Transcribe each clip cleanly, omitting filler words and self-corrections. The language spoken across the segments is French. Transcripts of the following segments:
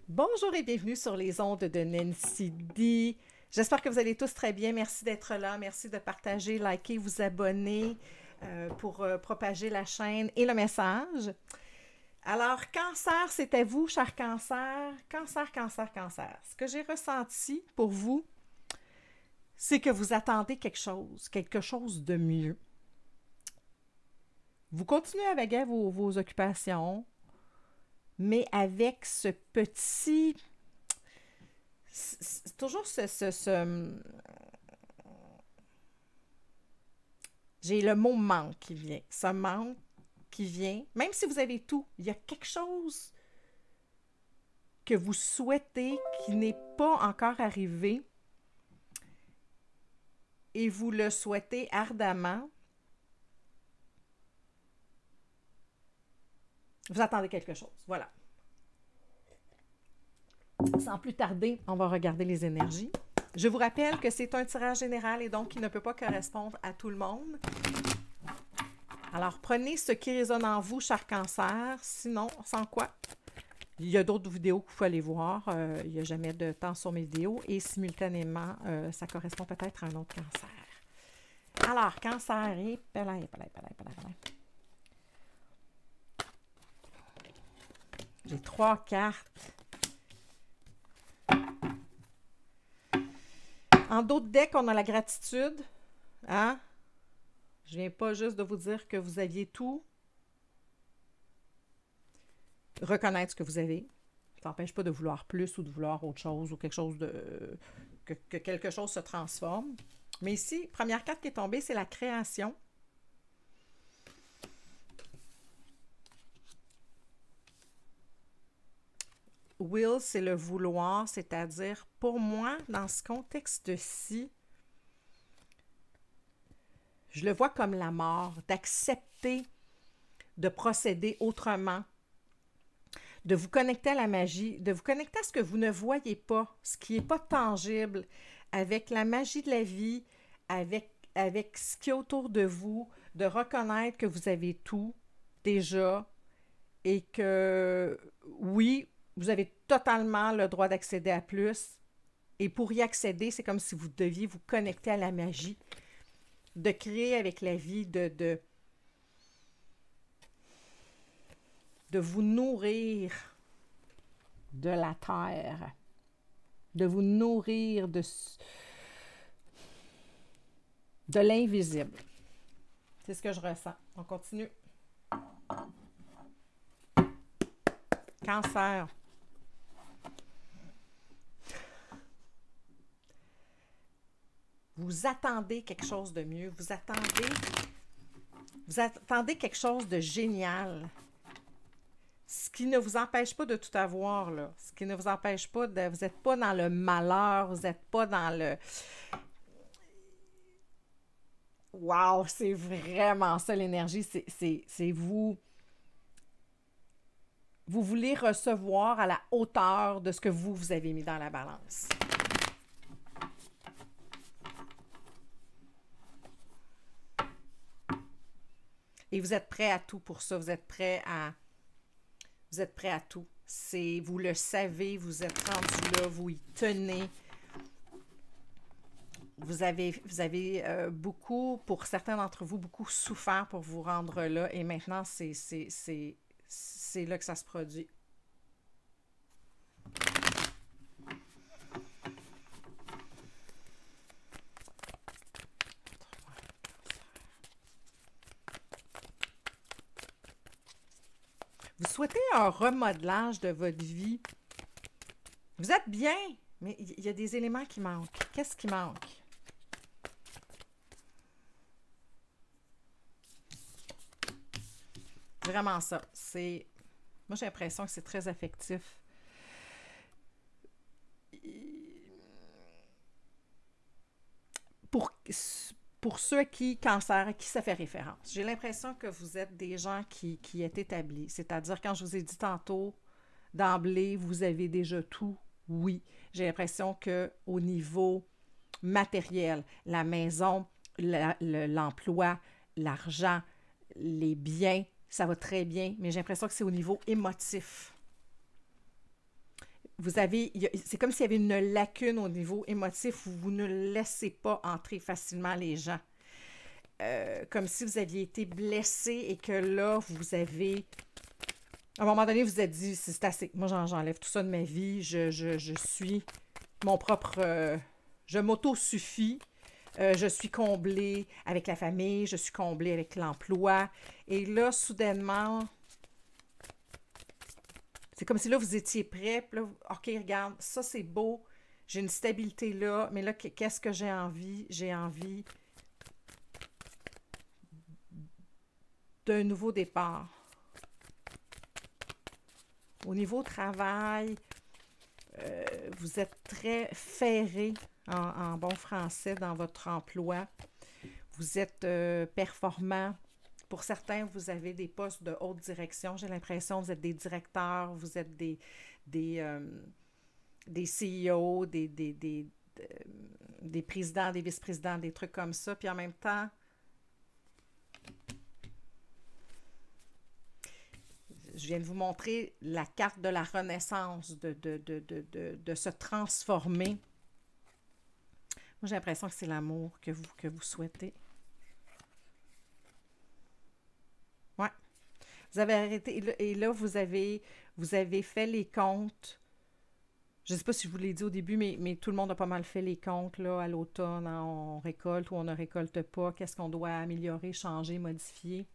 Bonjour et bienvenue sur les ondes de Nancy D. J'espère que vous allez tous très bien. Merci d'être là. Merci de partager, liker, vous abonner pour propager la chaîne et le message. Alors, cancer, c'est à vous, cher cancer. Cancer, cancer, cancer. Ce que j'ai ressenti pour vous, c'est que vous attendez quelque chose de mieux. Vous continuez à vaguer vos occupations, mais avec ce petit... C'est toujours J'ai le mot manque qui vient. Ce manque qui vient, même si vous avez tout, il y a quelque chose que vous souhaitez qui n'est pas encore arrivé et vous le souhaitez ardemment. Vous attendez quelque chose. Voilà. Sans plus tarder, on va regarder les énergies. Je vous rappelle que c'est un tirage général et donc il ne peut pas correspondre à tout le monde. Alors, prenez ce qui résonne en vous, cher cancer. Sinon, sans quoi? Il y a d'autres vidéos que vous pouvez aller voir. Il n'y a jamais de temps sur mes vidéos. Et simultanément, ça correspond peut-être à un autre cancer. Alors, cancer et... J'ai 3 cartes. En d'autres decks, on a la gratitude. Hein? Je viens pas juste de vous dire que vous aviez tout. Reconnaître ce que vous avez. Ça n'empêche pas de vouloir plus ou de vouloir autre chose ou quelque chose de... que quelque chose se transforme. Mais ici, première carte qui est tombée, c'est la création. Will, c'est le vouloir, c'est-à-dire, pour moi, dans ce contexte-ci, je le vois comme la mort, d'accepter de procéder autrement, de vous connecter à la magie, de vous connecter à ce que vous ne voyez pas, ce qui n'est pas tangible, avec la magie de la vie, avec ce qui est autour de vous, de reconnaître que vous avez tout déjà et que, oui, vous avez totalement le droit d'accéder à plus. Et pour y accéder, c'est comme si vous deviez vous connecter à la magie, de créer avec la vie, de vous nourrir de la terre, de vous nourrir de l'invisible. C'est ce que je ressens. On continue. Cancer. Vous attendez quelque chose de mieux. Vous attendez quelque chose de génial. Ce qui ne vous empêche pas de tout avoir, là. Ce qui ne vous empêche pas de... Vous n'êtes pas dans le malheur, vous n'êtes pas dans le... Wow, c'est vraiment ça l'énergie. C'est vous... Vous voulez recevoir à la hauteur de ce que vous avez mis dans la balance. Et vous êtes prêt à tout pour ça. Vous êtes prêt à tout. Vous le savez, vous êtes rendu là, vous y tenez. Vous avez beaucoup, pour certains d'entre vous, beaucoup souffert pour vous rendre là. Et maintenant, c'est là que ça se produit. Vous souhaitez un remodelage de votre vie. Vous êtes bien, mais il y a des éléments qui manquent. Qu'est-ce qui manque? Vraiment ça. Moi, j'ai l'impression que c'est très affectif. Pour ceux cancer, à qui ça fait référence. J'ai l'impression que vous êtes des gens qui est établis. C'est-à-dire, quand je vous ai dit tantôt, d'emblée, vous avez déjà tout. Oui. J'ai l'impression qu'au niveau matériel, la maison, l'emploi, l'argent, les biens, ça va très bien, mais j'ai l'impression que c'est au niveau émotif. c'est comme s'il y avait une lacune au niveau émotif où vous ne laissez pas entrer facilement les gens. Comme si vous aviez été blessé et que là, vous avez... À un moment donné, vous vous êtes dit, c'est assez. Moi, j'enlève tout ça de ma vie. Je suis mon propre... je m'auto-suffis. Je suis comblée avec la famille. Je suis comblée avec l'emploi. Et là, soudainement... C'est comme si là, vous étiez prêt. Puis là, OK, regarde, ça, c'est beau. J'ai une stabilité là. Mais là, qu'est-ce que j'ai envie? J'ai envie d'un nouveau départ. Au niveau travail, vous êtes très ferré en bon français dans votre emploi. Vous êtes performant. Pour certains, vous avez des postes de haute direction. J'ai l'impression que vous êtes des directeurs, vous êtes des CEO, des présidents, des vice-présidents, des trucs comme ça. Puis en même temps, je viens de vous montrer la carte de la renaissance, de se transformer. Moi, j'ai l'impression que c'est l'amour que vous souhaitez. Ouais. Vous avez arrêté, et là, vous avez fait les comptes. Je ne sais pas si je vous l'ai dit au début, mais tout le monde a pas mal fait les comptes là, à l'automne. Hein, on récolte ou on ne récolte pas. Qu'est-ce qu'on doit améliorer, changer, modifier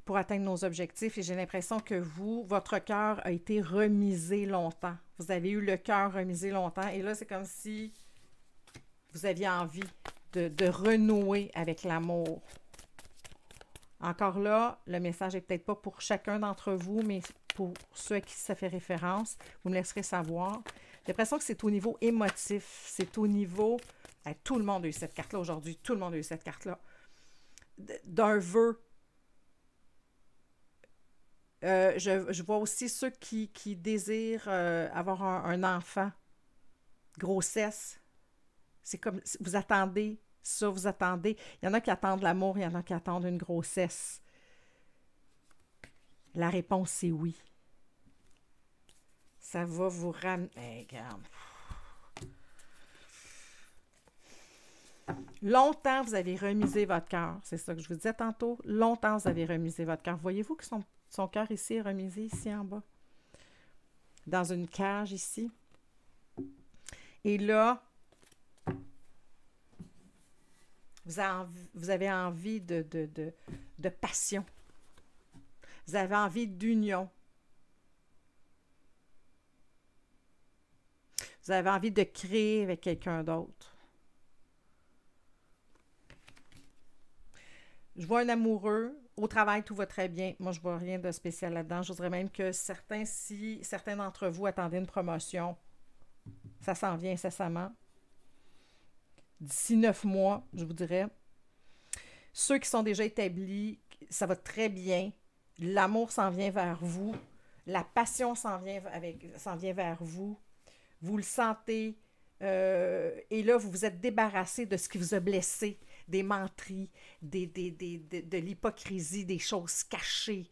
pour atteindre nos objectifs. Et j'ai l'impression que votre cœur a été remisé longtemps. Vous avez eu le cœur remisé longtemps. Et là, c'est comme si vous aviez envie de renouer avec l'amour. Encore là, le message n'est peut-être pas pour chacun d'entre vous, mais pour ceux à qui ça fait référence, vous me laisserez savoir. J'ai l'impression que c'est au niveau émotif, c'est au niveau... tout le monde a eu cette carte-là aujourd'hui, tout le monde a eu cette carte-là. D'un vœu. Je vois aussi ceux qui désirent avoir un enfant. Grossesse. C'est comme, vous attendez ça, vous attendez. Il y en a qui attendent l'amour, il y en a qui attendent une grossesse. La réponse, c'est oui. Ça va vous ramener... Hey, regarde. Longtemps, vous avez remisé votre cœur. C'est ça que je vous disais tantôt. Longtemps, vous avez remisé votre cœur. Voyez-vous que son cœur ici est remisé, ici en bas? Dans une cage ici. Et là, vous avez envie de passion. Vous avez envie d'union. Vous avez envie de créer avec quelqu'un d'autre. Je vois un amoureux. Au travail, tout va très bien. Moi, je vois rien de spécial là-dedans. Je voudrais même que certains d'entre vous attendaient une promotion, ça s'en vient incessamment. D'ici 9 mois, je vous dirais. Ceux qui sont déjà établis, ça va très bien. L'amour s'en vient vers vous. La passion s'en vient vers vous. Vous le sentez. Et là, vous vous êtes débarrassé de ce qui vous a blessé. Des menteries, de l'hypocrisie, des choses cachées,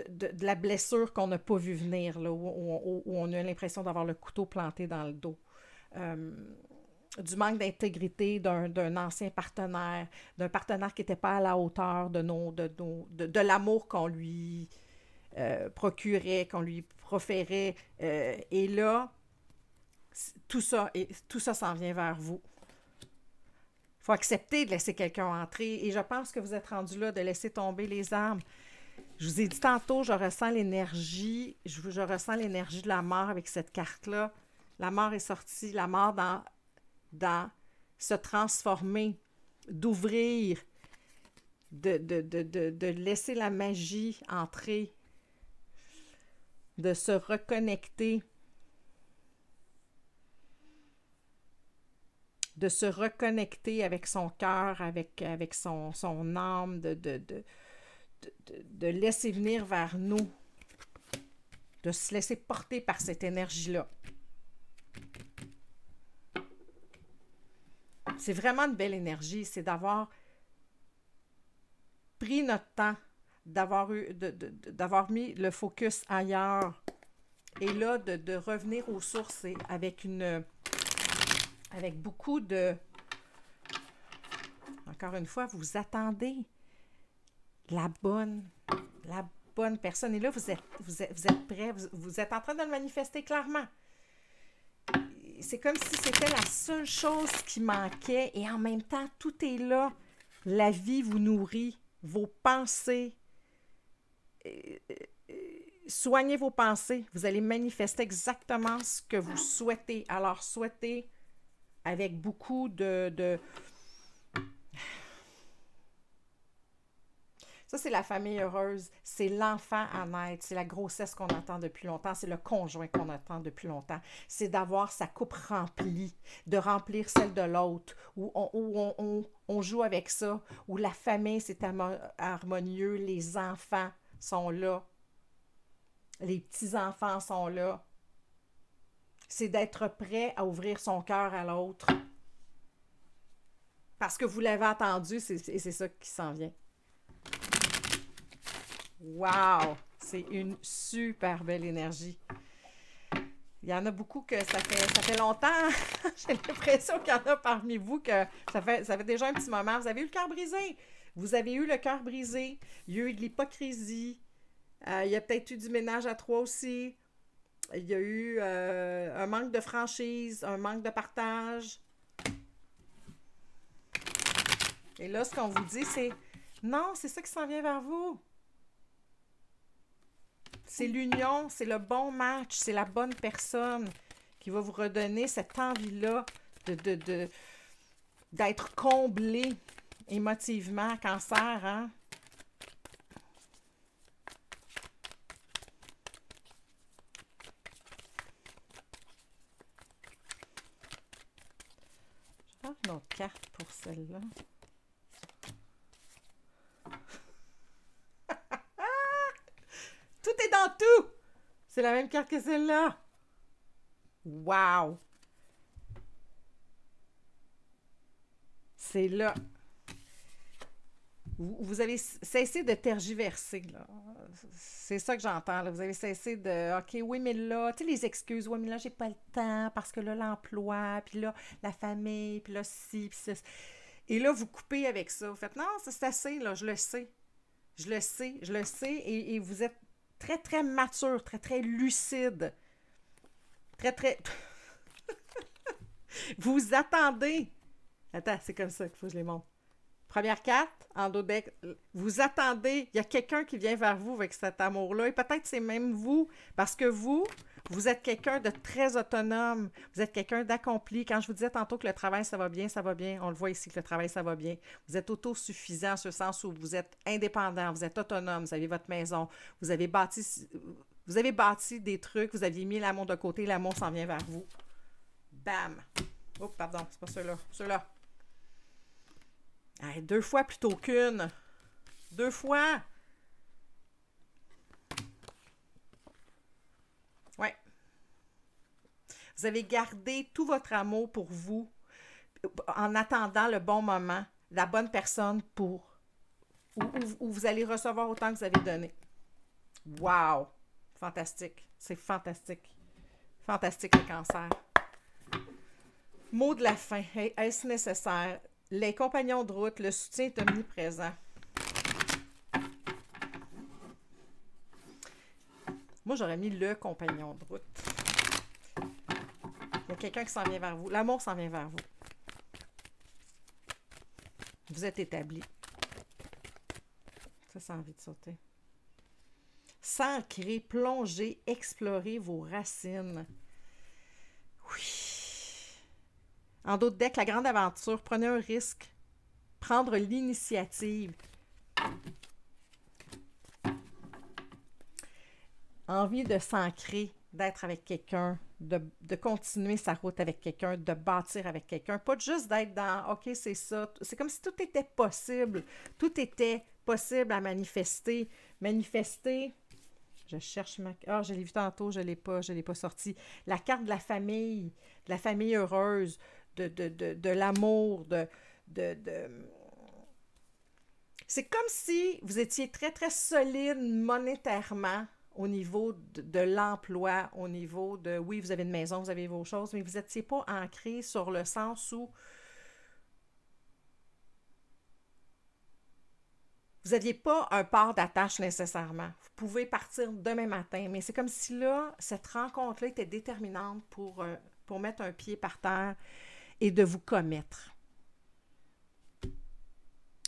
de la blessure qu'on n'a pas vu venir, là, où on a l'impression d'avoir le couteau planté dans le dos. Du manque d'intégrité d'un ancien partenaire, d'un partenaire qui n'était pas à la hauteur de l'amour qu'on lui procurait, qu'on lui proférait. Et là, tout ça s'en vient vers vous. Il faut accepter de laisser quelqu'un entrer. Et je pense que vous êtes rendu là, de laisser tomber les armes. Je vous ai dit tantôt, je ressens l'énergie. Je ressens l'énergie de la mort avec cette carte-là. La mort est sortie. La mort dans se transformer, d'ouvrir, de laisser la magie entrer, de se reconnecter. De se reconnecter avec son cœur, avec son âme, de laisser venir vers nous, de se laisser porter par cette énergie-là. C'est vraiment une belle énergie, c'est d'avoir pris notre temps, d'avoir mis le focus ailleurs Et là, de revenir aux sources et avec beaucoup de... Encore une fois, vous attendez la bonne personne. Et là, vous êtes prêt, vous êtes en train de le manifester clairement. C'est comme si c'était la seule chose qui manquait et en même temps, tout est là. La vie vous nourrit, vos pensées. Soignez vos pensées. Vous allez manifester exactement ce que vous souhaitez. Alors, souhaitez avec beaucoup de... Ça, c'est la famille heureuse. C'est l'enfant à naître. C'est la grossesse qu'on attend depuis longtemps. C'est le conjoint qu'on attend depuis longtemps. C'est d'avoir sa coupe remplie, de remplir celle de l'autre, où on joue avec ça, où la famille, c'est harmonieux, les enfants sont là, les petits-enfants sont là. C'est d'être prêt à ouvrir son cœur à l'autre. Parce que vous l'avez entendu, et c'est ça qui s'en vient. Wow! C'est une super belle énergie. Il y en a beaucoup que ça fait longtemps. J'ai l'impression qu'il y en a parmi vous que ça fait déjà un petit moment. Vous avez eu le cœur brisé. Vous avez eu le cœur brisé. Il y a eu de l'hypocrisie. Il y a peut-être eu du ménage à trois aussi. Il y a eu un manque de franchise, un manque de partage. Et là, ce qu'on vous dit, c'est non, c'est ça qui s'en vient vers vous. C'est l'union, c'est le bon match, c'est la bonne personne qui va vous redonner cette envie-là d'être comblé émotivement. Cancer, hein? Je vais faire une autre carte pour celle-là. Tout est dans tout! C'est la même carte que celle-là. Wow! C'est là. Vous avez cessé de tergiverser, là. C'est ça que j'entends, là. Vous avez cessé de... OK, oui, mais là... Tu sais, les excuses. Oui, mais là, j'ai pas le temps parce que là, l'emploi, puis là, la famille, puis là, ci, puis ça. Et là, vous coupez avec ça. Vous faites, non, c'est assez, là, je le sais. Je le sais. Et vous êtes très, très mature, très, très lucide. Très, très... Vous attendez. Attends, c'est comme ça qu'il faut que je les montre. Première carte, en dos deck, vous attendez. Il y a quelqu'un qui vient vers vous avec cet amour-là. Et peut-être c'est même vous, parce que vous êtes quelqu'un de très autonome. Vous êtes quelqu'un d'accompli. Quand je vous disais tantôt que le travail, ça va bien. On le voit ici que le travail, ça va bien. Vous êtes autosuffisant en ce sens où vous êtes indépendant, vous êtes autonome, vous avez votre maison, vous avez bâti des trucs, vous aviez mis l'amour de côté, l'amour s'en vient vers vous. Bam! Oh, pardon, c'est pas ceux-là. Ceux-là. Hey, 2 fois plutôt qu'une. 2 fois. Ouais. Vous avez gardé tout votre amour pour vous en attendant le bon moment, la bonne personne où vous allez recevoir autant que vous avez donné. Wow! Fantastique. C'est fantastique. Fantastique, le cancer. Mot de la fin. Est-ce nécessaire? Les compagnons de route, le soutien est omniprésent. Moi, j'aurais mis le compagnon de route. Il y a quelqu'un qui s'en vient vers vous. L'amour s'en vient vers vous. Vous êtes établi. Ça a envie de sauter. S'ancrer, plonger, explorer vos racines. Oui. En d'autres decks, la grande aventure, prenez un risque, prendre l'initiative. Envie de s'ancrer, d'être avec quelqu'un, de continuer sa route avec quelqu'un, de bâtir avec quelqu'un. Pas juste d'être dans « OK, c'est ça ». C'est comme si tout était possible. Tout était possible à manifester. Manifester, je cherche ma... Ah, je l'ai vu tantôt, je l'ai pas sorti. La carte de la famille heureuse, de l'amour, C'est comme si vous étiez très, très solide monétairement au niveau de l'emploi, au niveau de, oui, vous avez une maison, vous avez vos choses, mais vous n'étiez pas ancré sur le sens où vous n'aviez pas un port d'attache nécessairement. Vous pouvez partir demain matin, mais c'est comme si là, cette rencontre-là était déterminante pour mettre un pied par terre et de vous commettre.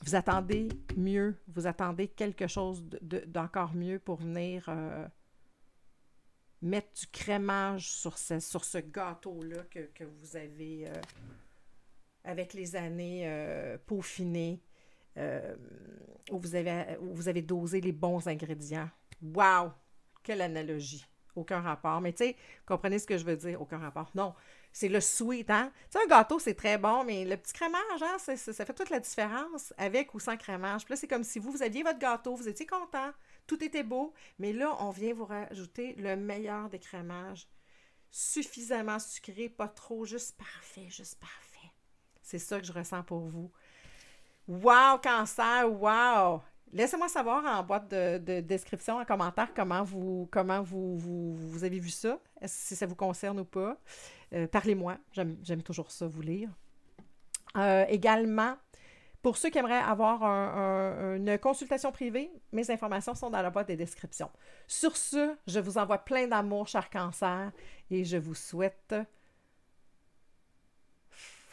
Vous attendez mieux, vous attendez quelque chose d'encore mieux pour venir mettre du crémage sur ce gâteau-là que vous avez, avec les années, peaufiné, où vous avez dosé les bons ingrédients. Wow! Quelle analogie! Aucun rapport. Mais tu sais, comprenez ce que je veux dire? Aucun rapport. Non, c'est le sweet, hein? Tu sais, un gâteau, c'est très bon, mais le petit crémage, hein, ça fait toute la différence, avec ou sans crémage. Puis là, c'est comme si vous aviez votre gâteau, vous étiez content, tout était beau, mais là, on vient vous rajouter le meilleur des crémages. Suffisamment sucré, pas trop, juste parfait, juste parfait. C'est ça que je ressens pour vous. Wow, cancer, wow! Laissez-moi savoir en boîte de description, en commentaire, comment vous avez vu ça, si ça vous concerne ou pas. Parlez-moi, j'aime toujours ça, vous lire. Également, pour ceux qui aimeraient avoir une consultation privée, mes informations sont dans la boîte de description. Sur ce, je vous envoie plein d'amour, cher cancer, et je vous souhaite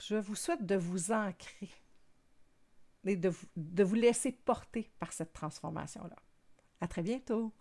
de vous ancrer et de vous laisser porter par cette transformation-là. À très bientôt!